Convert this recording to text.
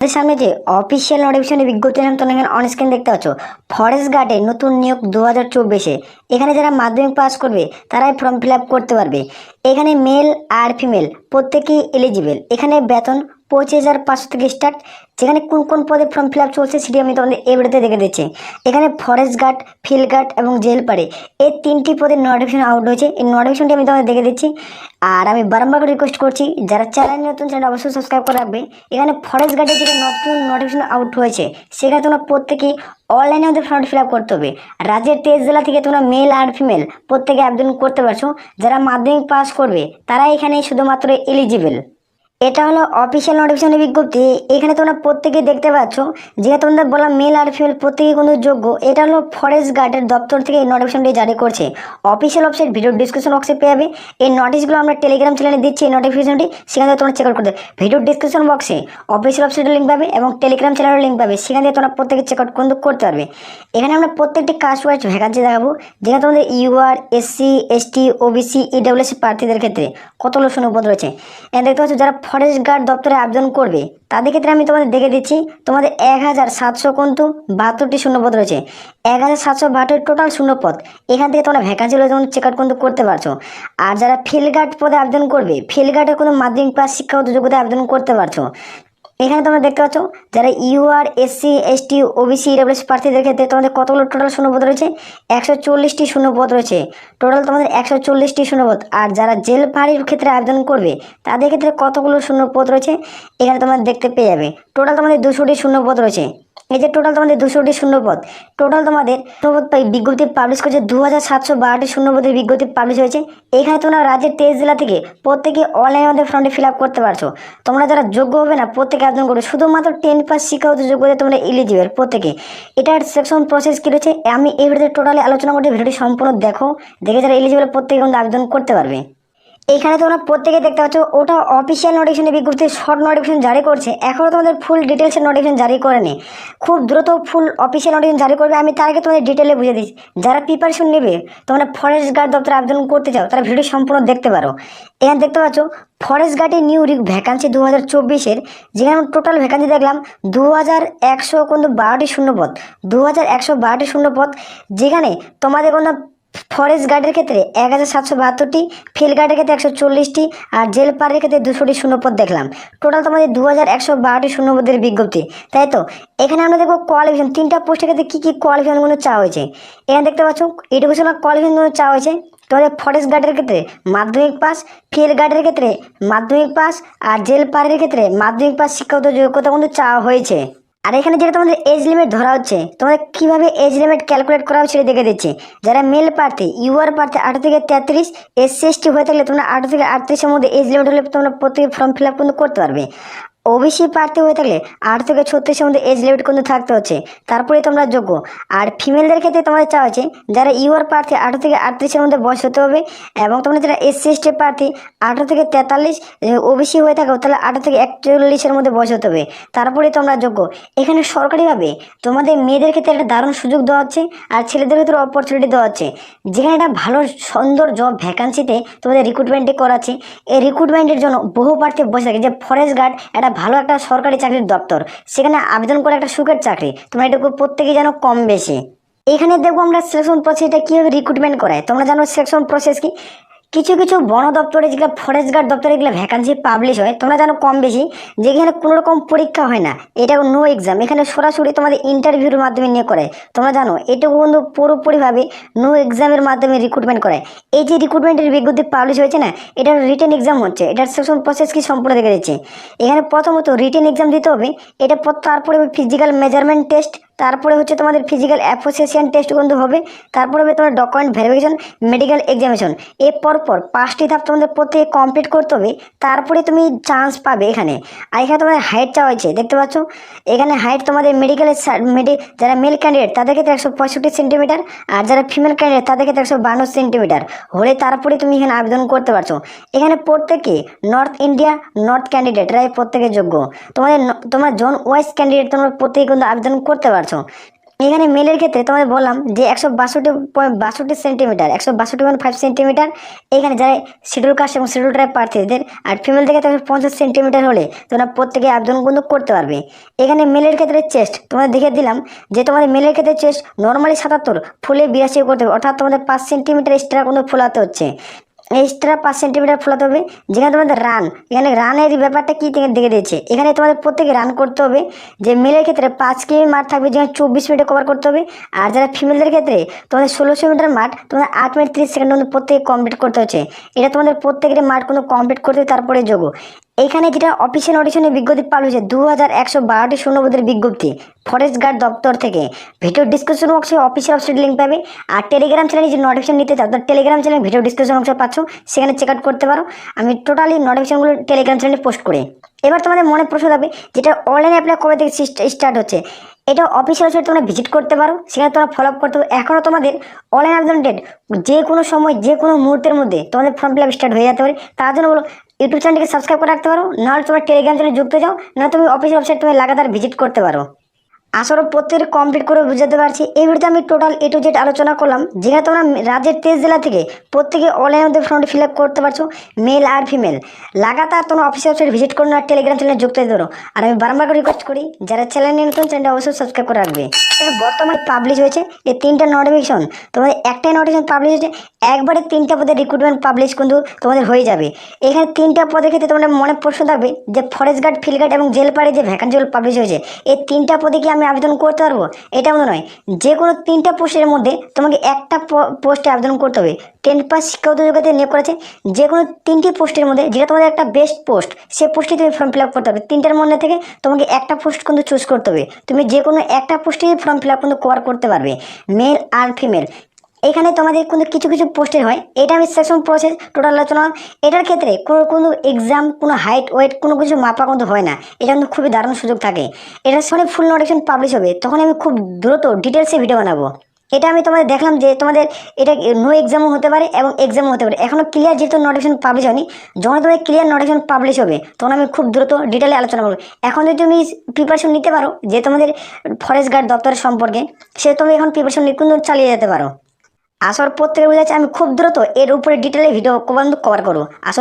আমাদের সামনে যে অফিসিয়াল নোটিফিকেশনের বিজ্ঞপ্তি নাম তোমরা এখানে অন স্ক্রিন দেখতে পাচ্ছ। ফরেস্ট গার্ডে নতুন নিয়োগ 2024-এ। এখানে যারা মাধ্যমিক পাস করবে তারাই ফর্ম ফিল আপ করতে পারবে। এখানে মেল আর ফিমেল প্রত্যেকেই এলিজিবল। এখানে বেতন 25,500 থেকে স্টার্ট। যেখানে কোন কোন পদে ফর্ম ফিল আপ চলছে সেটি আমি তোমাদের এই ভিডিওতে দেখে দিচ্ছি। এখানে ফরেস্ট গার্ড, ফিল্ড গার্ড এবং জেল পাড়ে এই 3টি পদের নোটিফিকেশন আউট হয়েছে। এই নোটিফিকেশনটি আমি তোমাদের দেখে দিচ্ছি। আর আমি বারবার রিকোয়েস্ট করছি যারা চ্যানেল নতুন, চ্যানেল অবশ্যই সাবস্ক্রাইব করে রাখবে। এখানে ফরেস্ট গার্ডের যেটা নতুন নোটিফিকেশন আউট হয়েছে সেখানে তোমরা প্রত্যেকেই অনলাইনে আমাদের ফর্ম ফিল আপ করতে হবে। রাজ্যের 23 জেলা থেকে তোমরা মেল আর ফিমেল প্রত্যেকে আবেদন করতে পারছো। যারা মাধ্যমিক পাস করবে তারা এখানে শুধুমাত্র এলিজিবল। এটা হলো অফিসিয়াল নোটিফিকেশনের বিজ্ঞপ্তি। এখানে তোমরা প্রত্যেকেই দেখতে পাচ্ছ, যেহেতু তোমাদের বললাম মেল আর ফিমেল প্রত্যেকেই কিন্তু যোগ্য। এটা হলো ফরেস্ট গার্ডের দপ্তর থেকে এই নোটিফিকেশনটি জারি করছে। অফিসিয়াল ওয়েবসাইট ভিডিও ডিসক্রিপশন বক্সে পেয়ে যাবে। এই নোটিশগুলো আমরা টেলিগ্রাম চ্যানেলে দিচ্ছি। এই নোটিফিকেশনটি সেখান থেকে তোমরা চেক আউট করতে ভিডিও ডিসক্রিপশন বক্সে অফিসিয়াল ওয়েবসাইটের লিঙ্ক পাবে এবং টেলিগ্রাম চ্যানেলের লিঙ্ক পাবে। সেখান থেকে তোমরা প্রত্যেকে চেক আউট করতে পারবে। এখানে আমরা প্রত্যেকটি কাস্ট ওয়াইজ ভ্যাকান্সি দেখাবো। যেখানে তোমাদের UR, SC, ST, OBC, EWS প্রার্থীদের ক্ষেত্রে কতগুলো শূন্যপদ রয়েছে। এখানে দেখতে পাচ্ছ যারা ফরেস্ট গার্ড দপ্তরে আবেদন করবে তাদের ক্ষেত্রে আমি তোমাদের দেখে দিচ্ছি। তোমাদের 1,772টি শূন্যপদ রয়েছে। 1,772 টোটাল শূন্যপদ। এখান থেকে তোমরা ভ্যাকান্সি যেমন চেক আউট করতে পারছো। আর যারা ফিল্ড গার্ড পদে আবেদন করবে, ফিল্ড গার্ডের কোনো মাধ্যমিক পাস শিক্ষাগত যোগ্যতা আবেদন করতে পারছো। এখানে তোমরা দেখতে পাচ্ছ যারা UR, SC, ST, OBC, EWS প্রার্থীদের ক্ষেত্রে তোমাদের কতগুলো টোটাল শূন্যপদ রয়েছে। 140টি শূন্যপদ রয়েছে। টোটাল তোমাদের 140টি শূন্যপদ। আর যারা জেল ফাঁড়ির ক্ষেত্রে আবেদন করবে তাদের ক্ষেত্রে কতগুলো শূন্যপদ রয়েছে এখানে তোমরা দেখতে পেয়ে যাবে। টোটাল তোমাদের 200টি শূন্যপদ রয়েছে। এই যে টোটাল তোমাদের 200টি শূন্যপদ। টোটাল তোমাদের বিজ্ঞপ্তি পাবলিশ করেছে 2,712টি শূন্যপদের বিজ্ঞপ্তি পাবলিশ হয়েছে। এখানে তোমরা রাজ্যের 23 জেলা থেকে প্রত্যেকে অনলাইনে আমাদের ফর্মটি ফিল আপ করতে পারছো। তোমরা যারা যোগ্য হবে না প্রত্যেকে আবেদন করবে। শুধুমাত্র 10 পাস শিক্ষাগত যোগ্যতা তোমরা এলিজিবল প্রত্যেকে। এটার সেকশন প্রসেস কী রয়েছে আমি এই ভিডিওতে টোটালি আলোচনা করতে, ভিডিওটি সম্পূর্ণ দেখো। দেখে যারা এলিজিবল প্রত্যেকে কিন্তু আবেদন করতে পারবে। এইখানে তোমরা প্রত্যেকে দেখতে পাচ্ছ ওটা অফিসিয়াল নোটিফিকেশনের বিজ্ঞপ্তি শর্ট নোটিফিকেশন জারি করছে। এখনও তোমাদের ফুল ডিটেলসের নোটিফিকেশন জারি করেনি। খুব দ্রুত ফুল অফিসিয়াল নোটিফিকেশন জারি করবে। আমি তার আগে তোমাদের ডিটেলে বুঝিয়ে দিচ্ছি। যারা প্রিপারেশন নেবে, তোমরা ফরেস্ট গার্ড দপ্তরে আবেদন করতে চাও তারা ভিডিও সম্পূর্ণ দেখতে পারো। এখানে দেখতে পাচ্ছ ফরেস্ট গার্ডের নিউ ভ্যাকান্সি 2024-এর, যেখানে টোটাল ভ্যাকান্সি দেখলাম 2,112টি শূন্যপদ। 2,112টি শূন্যপদ, যেখানে তোমাদের কোনো ফরেস্ট গার্ডের ক্ষেত্রে 1,772টি, ফিল্ড গার্ডের ক্ষেত্রে 140টি, আর জেল পাড়ের ক্ষেত্রে 200টি শূন্যপদ দেখলাম। টোটাল তোমাদের 2,112টি শূন্যপদের বিজ্ঞপ্তি, তাই তো। এখানে আমরা দেখবো কোয়ালিফিকেশন, 3টা পোস্টের ক্ষেত্রে কী কী কোয়ালিফিকেশনগুলো চাওয়া হয়েছে। এখানে দেখতে পাচ্ছ এডুকেশনাল কোয়ালিফিকেশনগুলো চাওয়া হয়েছে। তোমাদের ফরেস্ট গার্ডের ক্ষেত্রে মাধ্যমিক পাস, ফিল্ড গার্ডের ক্ষেত্রে মাধ্যমিক পাস, আর জেল পাড়ের ক্ষেত্রে মাধ্যমিক পাস শিক্ষাগত যোগ্যতা কিন্তু চাওয়া হয়েছে। আর এখানে যেটা তোমাদের এজ লিমিট ধরা হচ্ছে, তোমাদের কীভাবে এজ লিমিট ক্যালকুলেট করা হবে সেটা দেখে দিচ্ছি। যারা মেল প্রার্থী, ইউআর প্রার্থী 18 থেকে 33, এসসি এসটি হয়ে থাকলে তোমরা 18 থেকে 38-এর মধ্যে এজ লিমিট হলে তোমরা প্রত্যেকে ফর্ম ফিল আপ কিন্তু করতে পারবে। ওবিসি প্রার্থী হয়ে থাকলে 8 থেকে 36-এর মধ্যে এজ লিমিট কিন্তু থাকতে হচ্ছে, তারপরে তোমরা যোগ্য। আর ফিমেলদের ক্ষেত্রে তোমাদের চাওয়া হয়েছে যারা ইউআর প্রার্থী 18 থেকে 38-এর মধ্যে বয়স হতে হবে, এবং তোমরা যারা এসসি এসটি প্রার্থী 18 থেকে 43, ওবিসি হয়ে থাকো তাহলে 18 থেকে 41-এর মধ্যে বয়স হতে হবে, তারপরে তোমরা যোগ্য। এখানে সরকারিভাবে তোমাদের মেয়েদের ক্ষেত্রে একটা দারুণ সুযোগ দেওয়া হচ্ছে, আর ছেলেদের ক্ষেত্রে অপরচুনিটি দেওয়া হচ্ছে। যেখানে একটা ভালো সুন্দর জব ভ্যাকান্সিতে তোমাদের রিক্রুটমেন্টে করাচ্ছে। এই রিক্রুটমেন্টের জন্য বহু প্রার্থী বসে থাকে যে ফরেস্ট গার্ড একটা ভালো একটা সরকারি চাকরির দপ্তর, সেখানে আবেদন করে একটা সুখের চাকরি। তোমরা এটুকু প্রত্যেকেই জানো কম বেশি। এখানে দেখবো আমরা সিলেকশন প্রসেসটা কীভাবে রিক্রুটমেন্ট করায়। তোমরা জানো সিলেকশন প্রসেস কি। কিছু কিছু বন দপ্তরে যেগুলো ফরেস্ট গার্ড দপ্তরে এগুলো ভ্যাকান্সি পাবলিশ হয়, তোমরা জানো কম বেশি, যেখানে কোনো রকম পরীক্ষা হয় না। এটা নো এক্সাম, এখানে সরাসরি তোমাদের ইন্টারভিউর মাধ্যমে নিয়ে করে। তোমরা জানো এটুকু কিন্তু পুরোপুরিভাবে নো এক্সামের মাধ্যমে রিক্রুটমেন্ট করে। এই যে রিক্রুটমেন্টের বিজ্ঞপ্তি পাবলিশ হয়েছে না, এটার রিটেন এক্সাম হচ্ছে। এটার সিলেকশন প্রসেস কি সম্পূর্ণ দেখে দিচ্ছে। এখানে প্রথমত রিটেন এক্সাম দিতে হবে। এটা তারপরে ফিজিক্যাল মেজারমেন্ট টেস্ট, তারপরে হচ্ছে তোমাদের ফিজিক্যাল অ্যাপ্রিসিয়েশন টেস্ট কিন্তু হবে, তারপরে হবে তোমার ডকুমেন্ট ভেরিফিকেশন, মেডিকেল এক্সামিনেশন। এর পরপর 5টি ধাপ তোমাদের প্রত্যেকে কমপ্লিট করতে হবে, তারপরে তুমি চান্স পাবে এখানে। আর এখানে তোমাদের হাইট চাওয়া হয়েছে, দেখতে পাচ্ছ এখানে হাইট তোমাদের মেডিকেলের যারা মেল ক্যান্ডিডেট তাদের ক্ষেত্রে 165 সেন্টিমিটার, আর যারা ফিমেল ক্যান্ডিডেট তাদের ক্ষেত্রে 152 সেন্টিমিটার হলে তারপরে তুমি এখানে আবেদন করতে পারছো। এখানে প্রত্যেকে নর্থ ইন্ডিয়া নর্থ ক্যান্ডিডেটরাই প্রত্যেকে যোগ্য। তোমরা জোন ওয়াইজ ক্যান্ডিডেট তোমরা প্রত্যেকে কিন্তু আবেদন করতে পারছো। এখানে মেলের ক্ষেত্রে তোমাদের বললাম যে 162.62 সেন্টিমিটার, 162.5 সেন্টিমিটার এখানে যারা শিডিউল কাস্ট এবং শিডিউল ট্রাইব প্রার্থীদের। আর ফিমেল থেকে তোমার 50 সেন্টিমিটার হলে তোমরা প্রত্যেকে আবেদন কিন্তু করতে পারবে। এখানে মেলের ক্ষেত্রে চেস্ট তোমাদের দেখে দিলাম যে তোমাদের মেলের ক্ষেত্রে চেস্ট নর্মালি 77, ফুলে 82 করতে হবে, অর্থাৎ তোমাদের 5 সেন্টিমিটার এক্সট্রা কিন্তু ফোলাতে হচ্ছে, এক্সট্রা 5 সেন্টিমিটার ফোলাতে হবে। যেখানে তোমাদের রান, এখানে রানের ব্যাপারটা কি দেখে দিয়েছে, এখানে তোমাদের প্রত্যেকে রান করতে হবে। যে মেলের ক্ষেত্রে 5 কিমি মাঠ থাকবে, যেখানে 24 মিনিটে কভার করতে হবে। আর যারা ফিমেলদের ক্ষেত্রে তোমাদের 1600 মিটার মাঠ তোমাদের 8 মিনিট 30 সেকেন্ড মধ্যে প্রত্যেকে কমপ্লিট করতে হচ্ছে। এটা তোমাদের প্রত্যেকের মাঠ কিন্তু কমপ্লিট করতে হবে, তারপরে যোগ। এইখানে যেটা অফিসিয়াল অডিশনের বিজ্ঞপ্তি পাবলিশ হয়েছে 2112টি শূন্যপদের বিজ্ঞপ্তি ফরেস্ট গার্ড দপ্তর থেকে। ভিডিও ডিসক্রিপশন বক্সে অফিসিয়াল ওয়েবসাইট লিঙ্ক পাবে। আর টেলিগ্রাম চ্যানেলে যে নোটিফিকেশন নিতে চাও তার টেলিগ্রাম চ্যানেল ভিডিও ডিসক্রিপশন বক্সে পাচ্ছ, সেখানে চেক আউট করতে পারো। আমি টোটালি নোটিফিকেশনগুলো টেলিগ্রাম চ্যানেলে পোস্ট করে। এবার তোমাদের মনে প্রশ্ন থাকবে যেটা অনলাইন অ্যাপ্লাই কবে থেকে স্টার্ট হচ্ছে, এটা অফিসিয়াল ওয়েবসাইট তোমরা ভিজিট করতে পারো, সেখানে তোমরা ফলো আপ করতে পারো। এখনও তোমাদের অনলাইন আবেদন ডেট যে কোনো সময় যে কোনো মুহূর্তের মধ্যে তোমাদের ফর্ম ফিল আপ স্টার্ট হয়ে যেতে পারে। তার জন্য বলো ইউটিউব চ্যানেলকে সাবস্ক্রাইব করে রাখতে পারো, নাহলে তোমার টেলিগ্রাম চ্যানেলে যুক্ত যাও, না তুমি অফিসিয়াল ওয়েবসাইট তুমি লাগাতার ভিজিট করতে পারো। আসলে প্রত্যেক কমপ্লিট করে বুঝাতে পারছি। এই ভিডিওতে আমি টোটাল A to Z আলোচনা করলাম, যেখানে তোমরা রাজ্যের 23 জেলা থেকে প্রত্যেকে অনলাইন মধ্যে ফর্ম ফিল আপ করতে পারছো, মেল আর ফিমেল। লাগাতার তোমরা অফিসিয়াল ওয়েবসাইট ভিজিট করো আর টেলিগ্রাম চ্যানেলে যুক্ত হতে পারো। আর আমি বারবার করে রিকোয়েস্ট করি যারা চ্যানেলে নতুন, চ্যানেলটা অবশ্যই সাবস্ক্রাইব করে রাখবে। বর্তমানে পাবলিশ হয়েছে এই 3টা নোটিফিকেশন, তোমাদের একটাই নোটিফিকেশন পাবলিশ হয়েছে, একবারে 3টা পদের রিক্রুটমেন্ট পাবলিশ কিন্তু তোমাদের হয়ে যাবে। এখানে 3টা পদের ক্ষেত্রে তোমাদের মনে প্রশ্ন থাকবে যে ফরেস্ট গার্ড, ফিল্ড গার্ড এবং জেলপাড়ে যে ভ্যাকান্সিগুলো পাবলিশ হয়েছে, এই 3টা পদে কি আমি আবেদন করতে পারবো? এটা মনে নয়, যে কোনো 3টা পোস্টের মধ্যে তোমাকে একটা পোস্টে আবেদন করতে হবে। 10 পাস শিক্ষাগত যোগ্যতা নিয়োগ করেছে, যে কোনো 3টি পোস্টের মধ্যে যেটা তোমাদের একটা বেস্ট পোস্ট, সে পোস্টে তুমি ফর্ম ফিল আপ করতে হবে। 3টার মধ্যে থেকে তোমাকে একটা পোস্ট কিন্তু চুজ করতে হবে, তুমি যে কোনো একটা পোস্টে ফর্ম ফিল আপ কিন্তু কভার করতে পারবে, মেল আর ফিমেল। এখানে তোমাদের কিন্তু কিছু কিছু পোস্টের হয়, এটা আমি সেকশন প্রসেস টোটাল আলোচনা। এটার ক্ষেত্রে কোনো এক্সাম, কোনো হাইট ওয়েট কোনো কিছু মাপা কিন্তু হয় না, এটা কিন্তু খুবই দারুণ সুযোগ থাকে। এটার সঙ্গে ফুল নোটিফিকেশন পাবলিশ হবে, তখন আমি খুব দ্রুত ডিটেলসে ভিডিও বানাবো। এটা আমি তোমাদের দেখলাম যে তোমাদের এটা নো এক্সামও হতে পারে এবং এক্সামও হতে পারে। এখনও ক্লিয়ার যেহেতু নোটিফিকেশন পাবলিশ হয়নি, যখন তোমাদের ক্লিয়ার নোটিফিকেশন পাবলিশ হবে তখন আমি খুব দ্রুত ডিটেলে আলোচনা করবো। এখন যদি তুমি প্রিপারেশন নিতে পারো যে তোমাদের ফরেস্ট গার্ড দপ্তরের সম্পর্কে, সে তুমি এখন প্রিপারেশন কিন্তু চালিয়ে যেতে পারো। আসল প্রত্যেকের বোঝা যাচ্ছে আমি খুব দ্রুত এর উপরে ডিটেলে ভিডিও কভার করবো। আসল